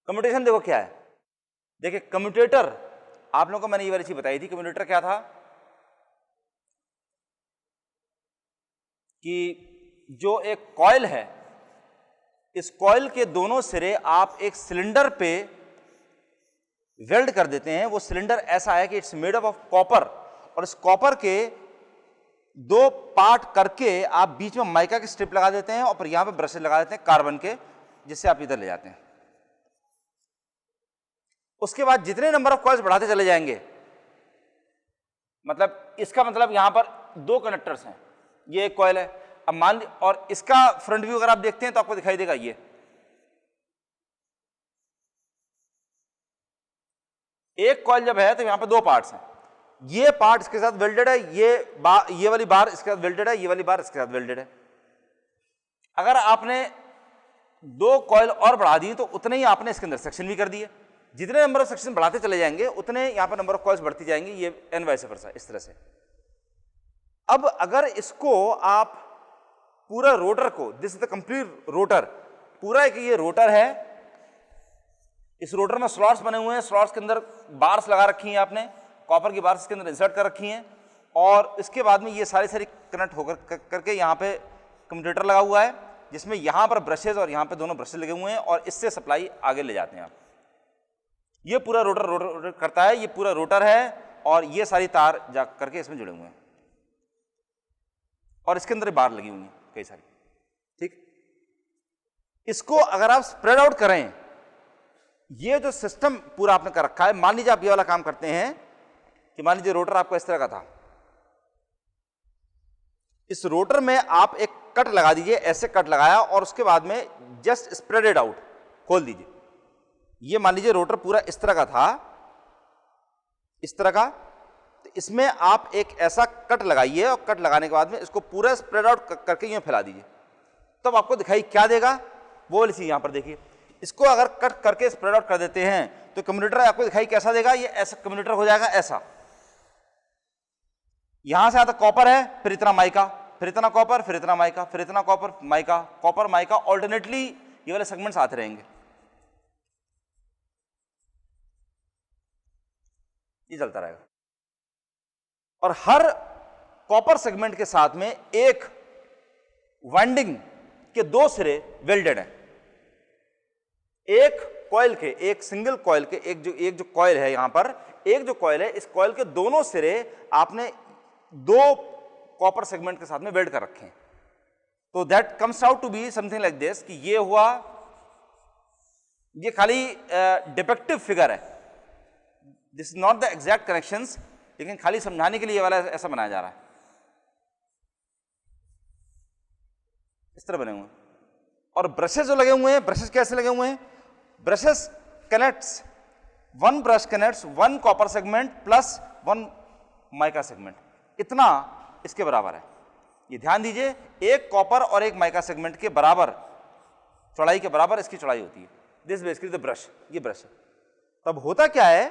Commutation देखो क्या है, देखिए कम्यूटेटर, आप लोगों को मैंने ये वाली चीज बताई थी। कम्यूटेटर क्या था कि जो एक कॉइल है, इस कॉइल के दोनों सिरे आप एक सिलेंडर पे वेल्ड कर देते हैं। वो सिलेंडर ऐसा है कि it's made up of copper, और इस कॉपर के दो पार्ट करके आप बीच में माइका की स्ट्रिप लगा देते हैं और फिर यहां पे ब्रशेस लगा देते हैं कार्बन के, जिससे आप इधर ले जाते हैं। उसके बाद जितने नंबर ऑफ कॉइल्स बढ़ाते चले जाएंगे, मतलब इसका मतलब यहां पर दो कंडक्टर्स हैं, ये एक कॉइल है, अब मान ली, और इसका फ्रंट व्यू अगर आप देखते हैं तो आपको दिखाई देगा ये एक कॉइल जब है तो यहां पे दो पार्ट्स हैं, ये पार्ट इसके साथ वेल्डेड है, ये वाली बार इसके साथ वेल्डेड है, ये वाली बार इसके साथ वेल्डेड है। अगर आपने दो कॉइल और बढ़ा दी तो उतने ही आपने इसके अंदर सेक्शन भी कर दिए। जितने नंबर ऑफ सेक्शन बढ़ाते चले जाएंगे उतने यहां पर नंबर ऑफ कॉइल्स बढ़ती जाएंगी, ये एन वाइस वर्सा, इस तरह से। अब अगर इसको आप पूरा रोटर को, this is the complete rotor, पूरा एक ये रोटर है, इस रोटर में स्लॉट्स बने हुए हैं, स्लॉट्स के अंदर बार्स लगा रखी हैं आपने, कॉपर की बार्स इसके अंदर इंसर्ट कर रखी हैं, और इसके बाद में ये सारी कनेक्ट होकर करके यहाँ पे कम्यूटेटर लगा हुआ है, जिसमें यहाँ पर ब्रशेज और यहाँ पे दोनों ब्रशेज लगे हुए हैं, और इससे सप्लाई आगे ले जाते हैं आप। ये पूरा रोटर करता है, ये पूरा रोटर है, और ये सारी तार जा करके इसमें जुड़े हुए हैं, और इसके अंदर बार लगी हुई हैं कई सारी, ठीक। इसको अगर आप स्प्रेड आउट करें, ये जो सिस्टम पूरा आपने कर रखा है, मान लीजिए आप ये वाला काम करते हैं कि मान लीजिए रोटर आपको इस तरह का था, इस रोटर में आप एक कट लगा दीजिए, ऐसे कट लगाया, और उसके बाद में जस्ट स्प्रेड इट आउट, खोल दीजिए। ये मान लीजिए रोटर पूरा इस तरह का था, इस तरह का, तो इसमें आप एक ऐसा कट लगाइए, और कट लगाने के बाद में इसको पूरा स्प्रेड आउट करके यूं फैला दीजिए, तब आपको दिखाई क्या देगा, वो वाली चीज यहां पर देखिए। इसको अगर कट करके स्प्रेड आउट कर देते हैं तो कम्यूटेटर आपको दिखाई कैसा देगा, ये ऐसा कम्यूटेटर हो जाएगा, ऐसा। यहां से आता कॉपर है, फिर इतना माइका, फिर इतना कॉपर, फिर इतना माइका, फिर इतना copper mica, copper mica, alternately ये वाले सेगमेंट्स आते रहेंगे, ये चलता रहेगा। और हर कॉपर सेगमेंट के साथ में एक वाइंडिंग के दो सिरे वेल्डेड हैं। एक कॉइल के, एक सिंगल कॉइल के, एक जो कॉइल है यहां पर, एक जो कॉइल है, इस कॉइल के दोनों सिरे आपने दो कॉपर सेगमेंट के साथ में वेल्ड कर रखे हैं। तो that comes out to be something like this, कि ये हुआ, ये खाली डिपेक्टिव फिगर है, this is not the exact connections, लेकिन खाली समझाने के लिए ये वाला ऐसा बनाया जा रहा है, इस तरह बने हुए हैं। और ब्रशेस जो लगे हुए हैं, ब्रशेस कैसे लगे हुए हैं, brushes connects, one brush connects one copper segment plus one mica segment, इतना इसके बराबर है। ये ध्यान दीजिए, एक कॉपर और एक माइका सेगमेंट के बराबर चौड़ाई के बराबर इसकी चौड़ाई होती है। दिस बेसिकली द ब्रश, ये ब्रश है। तब होता क्या है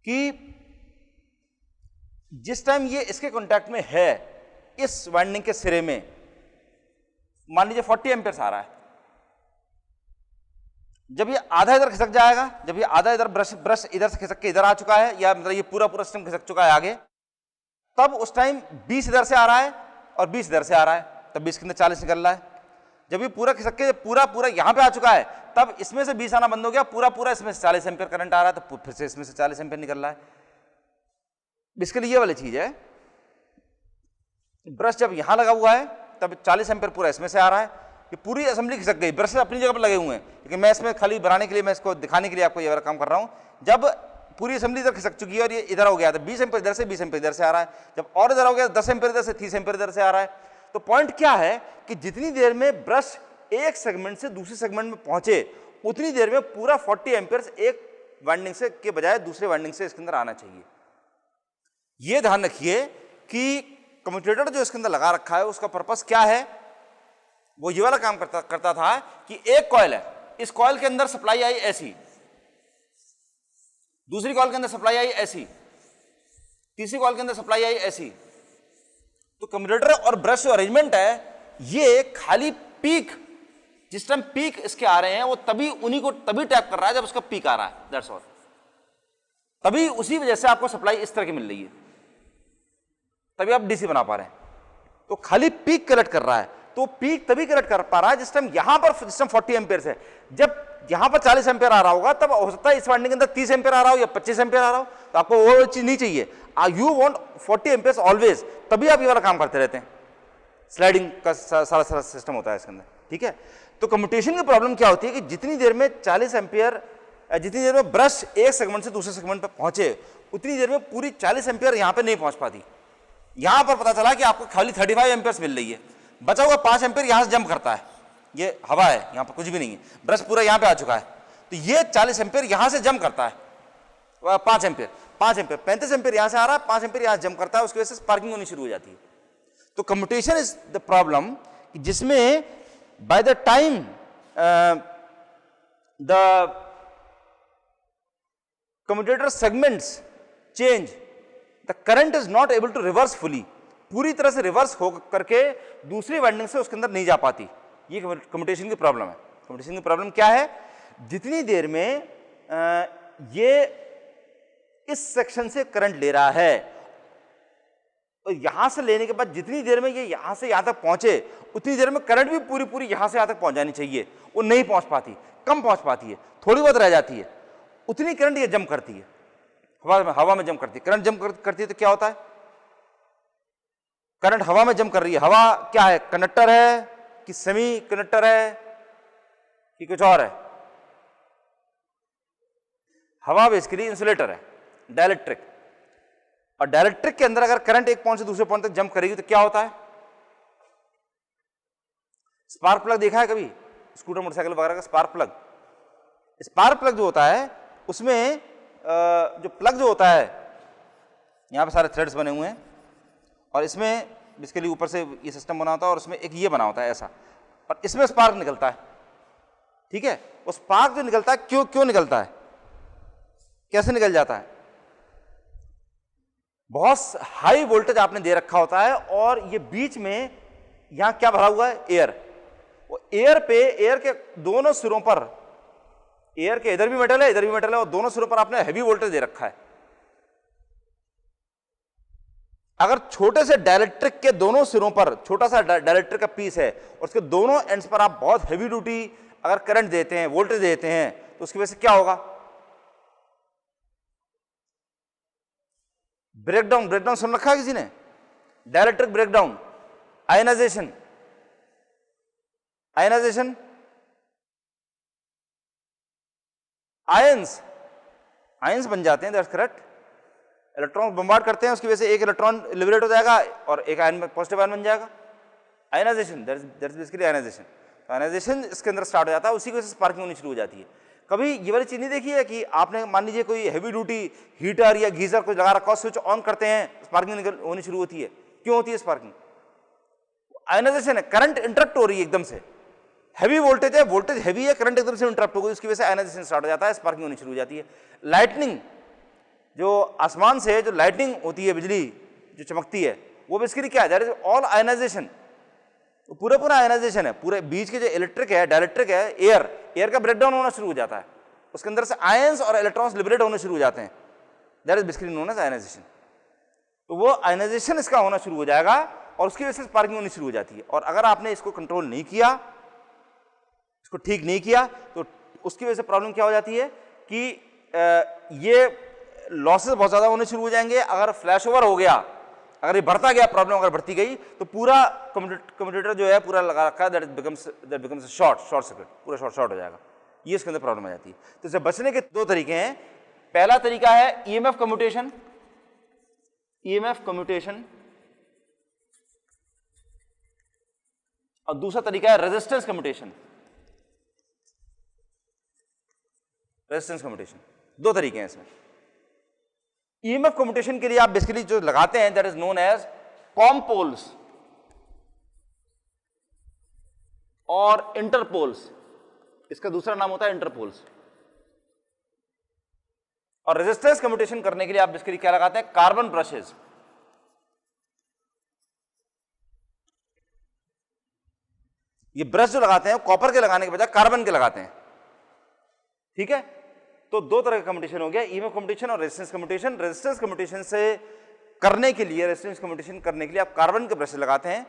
कि जिस टाइम ये इसके कांटेक्ट में है, इस वाइंडिंग के सिरे में मान लीजिए 40 एम्पियर्स आ रहा है, जब ये आधा इधर खिसक जाएगा, जब ये आधा इधर ब्रश इधर से खिसक के इधर आ चुका है, या मतलब ये पूरा सिस्टम खिसक चुका है आगे, तब उस टाइम 20 इधर से आ रहा है और 20 इधर से आ रहा है, तब 20 के अंदर 40 निकल रहा है। जब ये पूरा खिसक के पूरा यहां पे आ चुका है, तब इसमें से 20 आना बंद हो गया, पूरा इसमें से 40 एम्पियर करंट आ रहा है, तो फिर से इसमें से 40 एम्पियर निकल रहा है। बेसिकली ये वाली चीज है, ब्रश जब यहां लगा हुआ है तब 40 एम्पियर पूरा इसमें से आ रहा है, ये पूरी असेंबली खिसक गई, ब्रश अपनी जगह पर लगे हुए हैं, लेकिन मैं इसमें खाली बनाने के लिए, मैं इसको दिखाने के लिए आपको ये वाला काम कर रहा हूं। जब पूरी असेंबली इधर खिसक चुकी है और ये इधर हो गया, तो 20 एम्पियर इधर से, 20 एम्पियर इधर से आ रहा है, जब और इधर हो गया 10 एम्पियर इधर से, 30 एम्पियर इधर से आ रहा है। तो पॉइंट क्या है कि जितनी देर में ब्रश एक सेगमेंट से दूसरे सेगमेंट में पहुंचे, उतनी देर में पूरा 40 एम्पियर एक वाइंडिंग से के बजाय दूसरे वाइंडिंग से इसके अंदर आना चाहिए। यह ध्यान रखिए कि कम्यूटेटर जो इसके अंदर लगा रखा है उसका पर्पस क्या है, वो ये वाला काम करता था कि एक कॉइल है, इस कॉइल के अंदर सप्लाई आई ऐसी, दूसरी कॉइल के अंदर सप्लाई आई ऐसी, तीसरी कॉइल के अंदर सप्लाई आई ऐसी। तो कम्यूटेटर और ब्रश जो अरेंजमेंट है, ये खाली पीक जिस टाइम पीक इसके आ रहे हैं वो तभी उन्हीं को तभी टैप कर रहा है जब उसका पीक आ रहा है, दैट्स ऑल। तभी उसी वजह से आपको सप्लाई इस तरह की मिल रही है, तभी आप डीसी बना पा रहे हैं। तो खाली पीक कलेक्ट कर रहा है, तो पीक तभी कलेक्ट कर पा रहा है जिस टाइम यहां पर सिस्टम 40 एम्पियर है। जब यहां पर 40 एम्पियर आ रहा होगा तब हो सकता है इस वाइंडिंग के अंदर 30 एम्पियर आ रहा हो या 25 एम्पियर आ रहा हो, तो आपको वो चीज नहीं चाहिए। यू वांट 40 एम्पियर ऑलवेज, तभी आप ये वाला काम करते रहते हैं। स्लाइडिंग का सारा सिस्टम होता है इसके अंदर, ठीक है। तो कम्यूटेशन की प्रॉब्लम क्या होती है कि जितनी देर में 40 एम्पियर, जितनी देर में ब्रश एक सेगमेंट से दूसरे सेगमेंट पर पहुंचे उतनी देर में पूरी 40 एम्पियर यहां पे नहीं पहुंच पाती। यहां पर पता चला कि आपको खाली 35 एम्पियर मिल रही है, बचा हुआ 5 एम्पियर यहां से जंप करता है, ये हवा है, यहां पर कुछ भी नहीं है, ब्रश पूरा यहां पे आ चुका है, तो ये 40 एम्पियर यहां से जंप करता है, 5 एम्पियर 35 एम्पियर यहां से आ रहा है, 5 एम्पियर यहां जंप करता है, उसकी वजह से स्पार्किंग होनी शुरू हो जाती है। तो कम्यूटेशन इज द प्रॉब्लम, जिसमें by the time the commutator segments change, the current is not able to reverse fully, पूरी तरह से रिवर्स हो करके दूसरी वाइंडिंग से उसके अंदर नहीं जा पाती। ये कम्यूटेशन की प्रॉब्लम है। कम्यूटेशन की प्रॉब्लम क्या है, जितनी देर में ये इस सेक्शन से करंट ले रहा है और यहां से लेने के बाद जितनी देर में ये यहां से यहां तक पहुंचे उतनी देर में करंट भी पूरी पूरी यहां से यहां तक पहुंच जानी चाहिए, वो नहीं पहुंच पाती, कम पहुंच पाती है, थोड़ी बहुत रह जाती है, उतनी करंट ये जंप करती है, हवा में जंप करती है। करंट जंप करती है तो क्या होता है, करंट हवा में जंप कर रही है। हवा क्या है, कंडक्टर है कि सेमी कंडक्टर है कि कुछ और है? हवा बेसिकली इंसुलेटर है, डाइलेक्ट्रिक। और डाइलेक्ट्रिक के अंदर अगर करंट एक पॉइंट से दूसरे पॉइंट तक जंप करेगी तो क्या होता है? स्पार्क प्लग देखा है कभी, स्कूटर मोटरसाइकिल वगैरह का स्पार्क प्लग? स्पार्क प्लग जो होता है उसमें जो प्लग जो होता है, यहां पे सारे थ्रेड्स बने हुए हैं और इसमें बेसिकली ऊपर से ये सिस्टम बना होता है और उसमें एक ये बना होता है ऐसा, और इसमें स्पार्क निकलता है, ठीक है। वो स्पार्क जो निकलता है क्यों निकलता है, कैसे निकल जाता है? बहुत हाई वोल्टेज आपने दे रखा होता है और ये बीच में यहां क्या भरा हुआ है, एयर। वो एयर पे, एयर के दोनों सिरों पर, एयर के इधर भी मेटल है इधर भी मेटल है और दोनों सिरों पर आपने हैवी वोल्टेज दे रखा है। अगर छोटे से डाइलेक्ट्रिक के दोनों सिरों पर, छोटा सा डाइलेक्ट्रिक का पीस है और उसके दोनों एंड्स पर आप बहुत हैवी ड्यूटी अगर करंट देते हैं, वोल्टेज देते हैं, तो उसकी वजह से क्या होगा? ब्रेकडाउन सुन रखा है किसी ने? डाइलेक्ट्रिक ब्रेकडाउन, आयनाइजेशन आयंस बन जाते हैं, दैट्स करेक्ट। इलेक्ट्रॉन बम्बार्ड करते हैं, उसकी वजह से एक इलेक्ट्रॉन लिबरेट हो जाएगा और एक आयन, पॉजिटिव आयन बन जाएगा। Ionisation, that's basically ionisation. Ionisation इसके अंदर स्टार्ट हो जाता है, उसी की वजह से स्पार्किंग होनी शुरू हो जाती है। कभी ये वाली चीज नहीं देखी है कि आपने मान लीजिए कोई हैवी ड्यूटी हीटर या गीजर कुछ लगा रखा, स्विच ऑन करते हैं, स्पार्किंग होनी शुरू होती है। क्यों होती है स्पार्किंग? आयनाइजेशन है, करंट इंटरप्ट हो रही है एकदम से, हैवी वोल्टेज है, वोल्टेज हैवी है, करंट एकदम से इंटरप्ट हो गई, उसकी वजह से आयनाइजेशन स्टार्ट हो जाता है, स्पार्किंग होनी शुरू हो जाती है। लाइटनिंग, जो आसमान से जो लाइटनिंग होती है, बिजली जो चमकती है, वो बेसिकली क्या है? That is all ionisation. पूरा आयनाइजेशन है। पूरे बीच के जो इलेक्ट्रिक है, डाइलेक्ट्रिक है, एयर का ब्रेकडाउन होना शुरू हो जाता है, उसके अंदर से आयंस और इलेक्ट्रॉन्स लिबरेट होने शुरू हो जाते हैं, that is basically known as ionisation. तो वो आयनाइजेशन इसका होना शुरू हो जाएगा और उसकी वजह से स्पार्किंग होनी शुरू हो जाती है। और अगर आपने इसको कंट्रोल नहीं किया, इसको ठीक नहीं किया, तो उसकी वजह से प्रॉब्लम क्या हो जाती है कि ये लॉसेस बहुत ज्यादा होने शुरू हो जाएंगे। अगर फ्लैश ओवर हो गया, अगर ये बढ़ता गया, प्रॉब्लम अगर बढ़ती गई, तो पूरा कम्यूटेटर जो है पूरा लगा रखा है, दैट बिकम्स शॉर्ट सर्किट, पूरा शॉर्ट हो जाएगा। ये इसके अंदर प्रॉब्लम आ जाती है। तो इससे बचने के दो तरीके हैं। पहला तरीका है ईएमएफ कम्यूटेशन, और दूसरा तरीका है रेजिस्टेंस कम्यूटेशन। दो तरीके हैं इसमें। ईएमएफ कम्यूटेशन के लिए आप बेसिकली जो लगाते हैं, दैट इज नोन एज कॉम्पोल्स और इंटरपोल्स। इसका दूसरा नाम होता है इंटरपोल्स। और रेजिस्टेंस कम्यूटेशन करने के लिए आप बेसिकली क्या लगाते हैं? Carbon brushes. ये ब्रश जो लगाते हैं कॉपर के लगाने के बजाय कार्बन के लगाते हैं, ठीक है। तो दो तरह का कम्यूटेशन हो गया, ईएमएफ कम्यूटेशन और रेजिस्टेंस कम्यूटेशन। रेजिस्टेंस कम्यूटेशन से करने के लिए, रेजिस्टेंस कम्यूटेशन करने के लिए आप कार्बन के ब्रश लगाते हैं।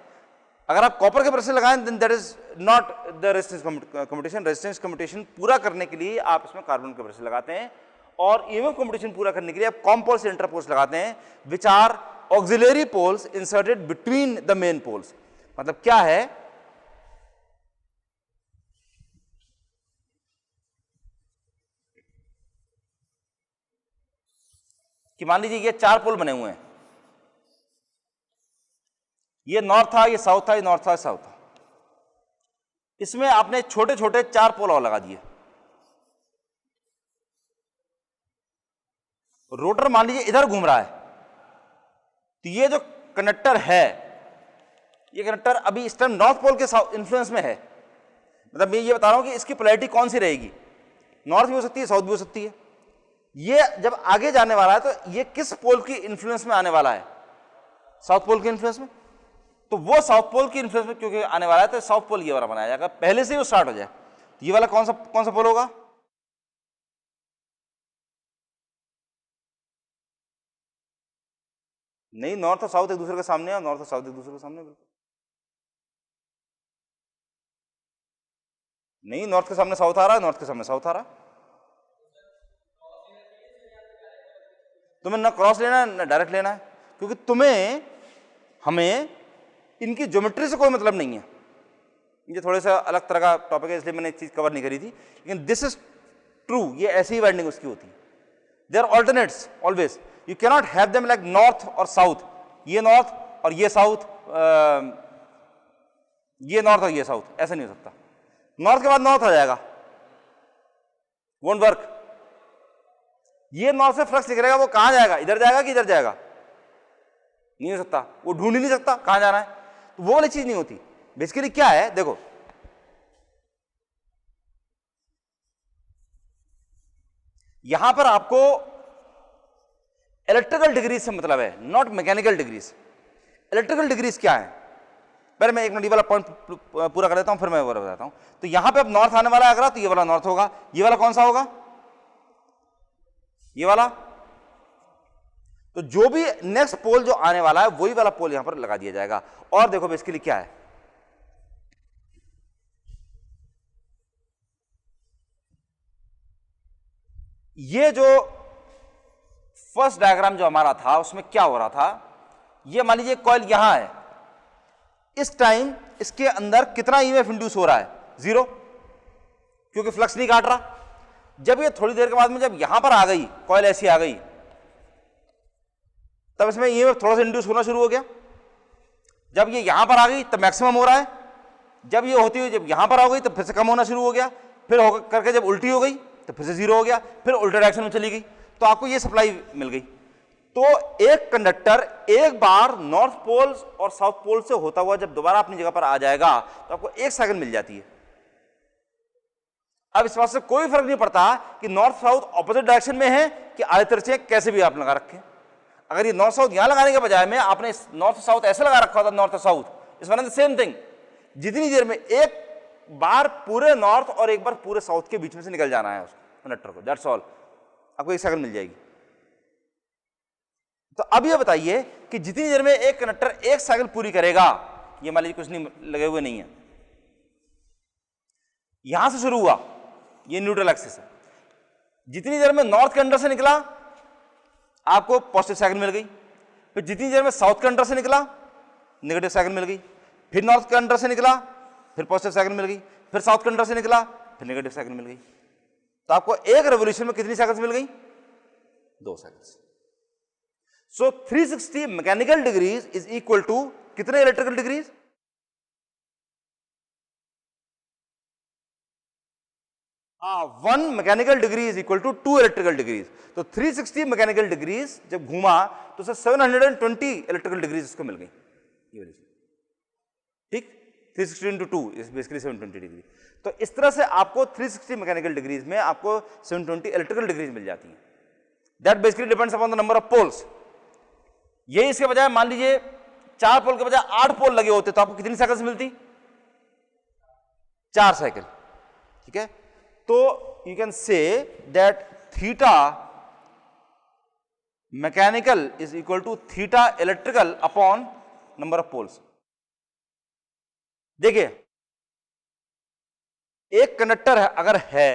अगर आप कॉपर के ब्रश लगाएं then that is not the resistance commutation. Resistance commutation पूरा करने के लिए आप इसमें कार्बन के ब्रश लगाते हैं, और ईएमएफ कम्यूटेशन पूरा करने के लिए आप कॉम्पोल्स इंटरपोल्स लगाते हैं, which are auxiliary poles inserted between the main poles. मतलब क्या है कि मान लीजिए ये 4 पोल बने हुए हैं, ये नॉर्थ था, ये साउथ था, ये नॉर्थ था, साउथ था। इसमें आपने छोटे छोटे 4 पोल और लगा दिए। रोटर मान लीजिए इधर घूम रहा है, तो ये जो कंडक्टर है, ये कंडक्टर अभी इस टाइम नॉर्थ पोल के इन्फ्लुएंस में है। मतलब मैं ये बता रहा हूं कि इसकी पोलैरिटी कौन सी रहेगी, नॉर्थ भी हो सकती है, साउथ भी हो सकती है। ये जब आगे जाने वाला है तो ये किस पोल की इन्फ्लुएंस में आने वाला है, साउथ पोल के इन्फ्लुएंस में। तो वो साउथ पोल की इन्फ्लुएंस में क्योंकि आने वाला है तो साउथ पोल ये वाला बनाया जाएगा, पहले से ही वो स्टार्ट हो जाए। ये वाला कौन सा पोल होगा, नहीं, नॉर्थ और साउथ एक दूसरे के सामने है, नॉर्थ और साउथ एक दूसरे के सामने, बिल्कुल नहीं, नॉर्थ के सामने साउथ आ रहा है, नॉर्थ के सामने साउथ आ रहा है। तुम्हें ना क्रॉस लेना है ना डायरेक्ट लेना है, क्योंकि तुम्हें हमें इनकी ज्योमेट्री से कोई मतलब नहीं है। ये थोड़े सा अलग तरह का टॉपिक है, इसलिए मैंने एक चीज कवर नहीं करी थी, लेकिन दिस इज ट्रू, ये ऐसी ही वाइंडिंग उसकी होती है। They are alternates always, you cannot have them like north और साउथ, ये नॉर्थ और ये साउथ, ये नॉर्थ और ये साउथ, ऐसा नहीं हो सकता। नॉर्थ के बाद नॉर्थ आ जाएगा, वोंट वर्क। ये नॉर्थ से फ्लक्स निकलेगा, वो कहां जाएगा, इधर जाएगा कि इधर जाएगा, नहीं हो सकता, वो ढूंढ ही नहीं सकता कहां जाना है, तो वो वाली चीज नहीं होती। बेसिकली क्या है, देखो यहां पर आपको इलेक्ट्रिकल डिग्रीज से मतलब है, not mechanical degrees. Electrical degrees क्या है, पहले मैं एक मिनट ये वाला पॉइंट पूरा कर देता हूं, फिर मैं वो बताता हूं। तो यहां पे अब नॉर्थ आने वाला है अगर, तो ये वाला नॉर्थ होगा, ये वाला कौन सा होगा, ये वाला। तो जो भी नेक्स्ट पोल जो आने वाला है वही वाला पोल यहां पर लगा दिया जाएगा। और देखो बेसिकली क्या है, ये जो फर्स्ट डायग्राम जो हमारा था उसमें क्या हो रहा था, ये मान लीजिए कॉइल यहां है, इस टाइम इसके अंदर कितना ईएमएफ इंड्यूस हो रहा है, 0, क्योंकि फ्लक्स नहीं काट रहा। जब ये थोड़ी देर के बाद में जब यहां पर आ गई, कॉइल ऐसी आ गई, तब इसमें ईएमएफ थोड़ा सा इंड्यूस होना शुरू हो गया। जब ये यहां पर आ गई तब मैक्सिमम हो रहा है, जब ये होती हुई जब यहां पर आ गई तब फिर से कम होना शुरू हो गया, फिर करके जब उल्टी हो गई तो फिर से 0 हो गया, फिर उल्टे डायरेक्शन में चली गई, तो आपको ये सप्लाई मिल गई। तो एक कंडक्टर एक बार नॉर्थ पोल और साउथ पोल से होता हुआ जब दोबारा अपनी जगह पर आ जाएगा तो आपको 1 सेकंड मिल जाती है। अब इस बात से कोई फर्क नहीं पड़ता कि नॉर्थ साउथ ऑपोजिट डायरेक्शन में है कि आधे तिरछे, कैसे भी आप लगा रखें। अगर ये नॉर्थ साउथ यहां लगाने के बजाय में आपने नॉर्थ साउथ ऐसे लगा रखा होता, नॉर्थ साउथ, इस वन द सेम थिंग। जितनी देर में एक बार पूरे नॉर्थ और एक बार पूरे साउथ के बीच में से निकल जाना है उस कंडक्टर को, दैट्स ऑल, आपको 1 सेकंड मिल जाएगी। तो अब ये बताइए कि जितनी देर में एक कंडक्टर 1 साइकिल पूरी करेगा, ये मान लीजिए कुछ नहीं लगे हुए नहीं है, यहां से शुरू हुआ, ये न्यूट्रल एक्सिस है, जितनी देर में नॉर्थ के अंदर से निकला आपको पॉजिटिव साइकिल मिल गई, फिर जितनी देर में साउथ के अंदर से निकला नेगेटिव साइकिल मिल गई, फिर नॉर्थ के अंदर से निकला फिर पॉजिटिव साइकिल मिल गई, फिर साउथ के अंदर से निकला फिर नेगेटिव साइकिल मिल गई। तो आपको एक रेवोल्यूशन में कितनी साइकिल्स मिल गई, 2 cycles. So 360 mechanical degrees is equal to कितने electrical degrees, one mechanical degree is equal to 2 electrical degrees. तो 360 मैकेनिकल डिग्रीज जब घूमा तो उसे 720 इलेक्ट्रिकल डिग्रीज इसको मिल गई, ठीक, 360 into 2 इज बेसिकली 720 डिग्री। तो इस तरह से आपको 360 मैकेनिकल डिग्रीज में आपको 720 इलेक्ट्रिकल डिग्रीज मिल जाती हैं। That basically depends upon the number of poles. ये इसके बजाय मान लीजिए 4 पोल के बजाय 8 पोल लगे होते तो आपको कितनी साइकिल्स मिलती, 4 साइकिल, ठीक है। तो you can say that theta mechanical is equal to theta electrical upon number of poles. देखिए एक कंडक्टर है, अगर है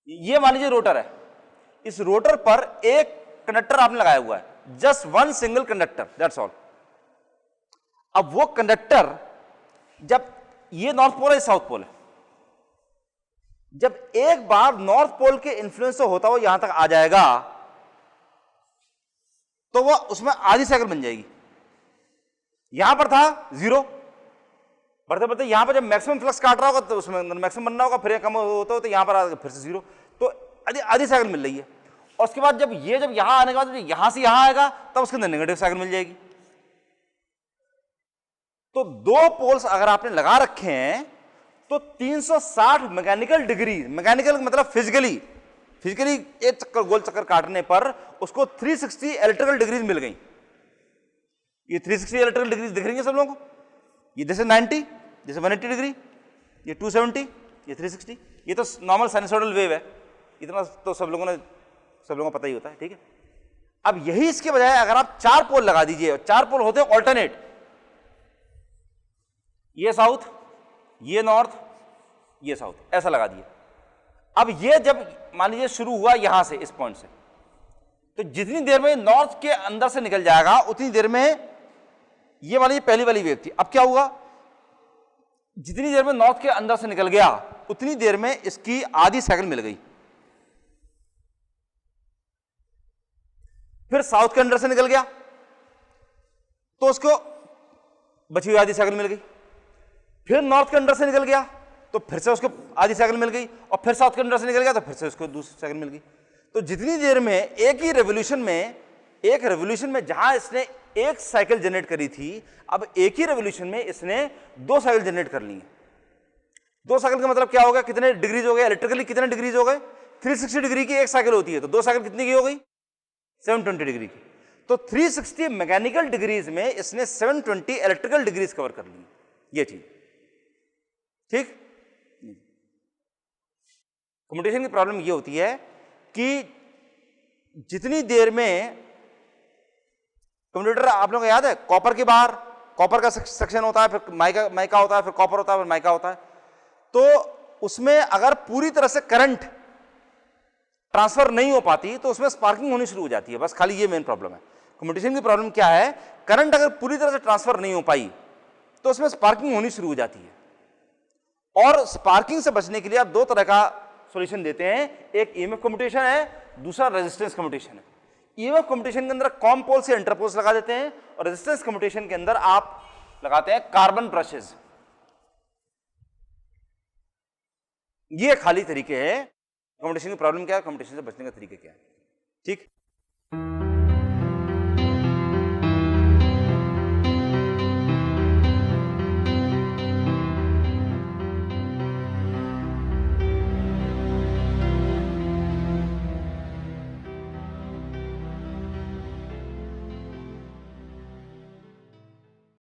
ये मान लीजिए रोटर है, इस रोटर पर एक कंडक्टर आपने लगाया हुआ है, just one single conductor, that's all. अब वो कंडक्टर जब ये नॉर्थ पोल है, साउथ पोल है, जब एक बार नॉर्थ पोल के इन्फ्लुएंस से होता हुआ यहां तक आ जाएगा तो वो उसमें आधी साइकिल बन जाएगी। यहां पर था 0, बढ़ते बढ़ते यहां पर जब मैक्सिमम फ्लक्स काट रहा होगा तो उसमें मैक्सिमम बनना होगा, फिर ये कम होता हो तो यहां पर आ फिर से 0, तो आधी साइकिल मिल रही है। और उसके बाद जब यहां आने के बाद यहां से यहां आएगा तब उसके अंदर नेगेटिव साइकिल मिल जाएगी। तो 2 पोल्स अगर आपने लगा रखे हैं तो 360 मैकेनिकल डिग्री, मैकेनिकल मतलब फिजिकली एक चक्कर गोल चक्कर काटने पर उसको 360 इलेक्ट्रिकल डिग्रीज मिल गई। ये 360 इलेक्ट्रिकल डिग्रीज दिख रही है सब लोगों को, ये जैसे 90, जैसे 180 डिग्री, ये 270, ये 360, ये तो नॉर्मल साइनसोइडल वेव है, इतना तो सब लोगों को पता ही होता है, ठीक है। अब यही इसके बजाय अगर आप 4 पोल लगा दीजिए, 4 पोल होते हैं ऑल्टरनेट, ये साउथ, ये नॉर्थ, ये साउथ, ऐसा लगा दिए। अब ये जब मान लीजिए शुरू हुआ यहां से, इस पॉइंट से, तो जितनी देर में नॉर्थ के अंदर से निकल जाएगा उतनी देर में ये वाली पहली वाली वेव थी। अब क्या हुआ, जितनी देर में नॉर्थ के अंदर से निकल गया उतनी देर में इसकी आधी साइकिल मिल गई। फिर साउथ के अंदर से निकल गया तो उसको बची हुई आधी साइकिल मिल गई। फिर नॉर्थ के अंदर से निकल गया तो फिर से उसको आधी साइकिल मिल गई, और फिर साउथ के अंदर से निकल गया तो फिर से उसको दूसरी साइकिल मिल गई। तो जितनी देर में एक रेवोल्यूशन में जहां इसने एक साइकिल जनरेट करी थी, अब एक ही रेवोल्यूशन में इसने 2 साइकिल जनरेट कर ली है। 2 साइकिल का मतलब क्या होगा, कितने डिग्रीज हो गए, इलेक्ट्रिकली कितने डिग्रीज हो गए, 360 डिग्री की एक साइकिल होती है, तो 2 साइकिल कितनी की हो गई, 720 डिग्री की। तो 360 मैकेनिकल डिग्रीज में इसने 720 इलेक्ट्रिकल डिग्रीज कवर कर ली, ये चीज, ठीक। कम्यूटेशन की प्रॉब्लम ये होती है कि जितनी देर में कम्यूटेटर, आप लोगों को याद है कॉपर के बाहर कॉपर का सेक्शन होता है, फिर माइका होता है, फिर कॉपर होता है, फिर माइका होता है, तो उसमें अगर पूरी तरह से करंट ट्रांसफर नहीं हो पाती तो उसमें स्पार्किंग होनी शुरू हो जाती है, बस खाली ये मेन प्रॉब्लम है। कम्यूटेशन की प्रॉब्लम क्या है, करंट अगर पूरी तरह से ट्रांसफर नहीं हो पाई तो उसमें स्पार्किंग होनी शुरू हो जाती है। और स्पार्किंग से बचने के लिए आप 2 तरह का सॉल्यूशन देते हैं, एक ईएमएफ कम्यूटेशन है, दूसरा रेजिस्टेंस कम्यूटेशन है। ईएमएफ कम्यूटेशन के अंदर कॉम पोल से इंटरपोज लगा देते हैं, और रेजिस्टेंस कम्यूटेशन के अंदर आप लगाते हैं कार्बन ब्रशेस। ये खाली तरीके हैं। कम्यूटेशन की प्रॉब्लम क्या है, कम्यूटेशन से बचने का तरीके क्या है, ठीक।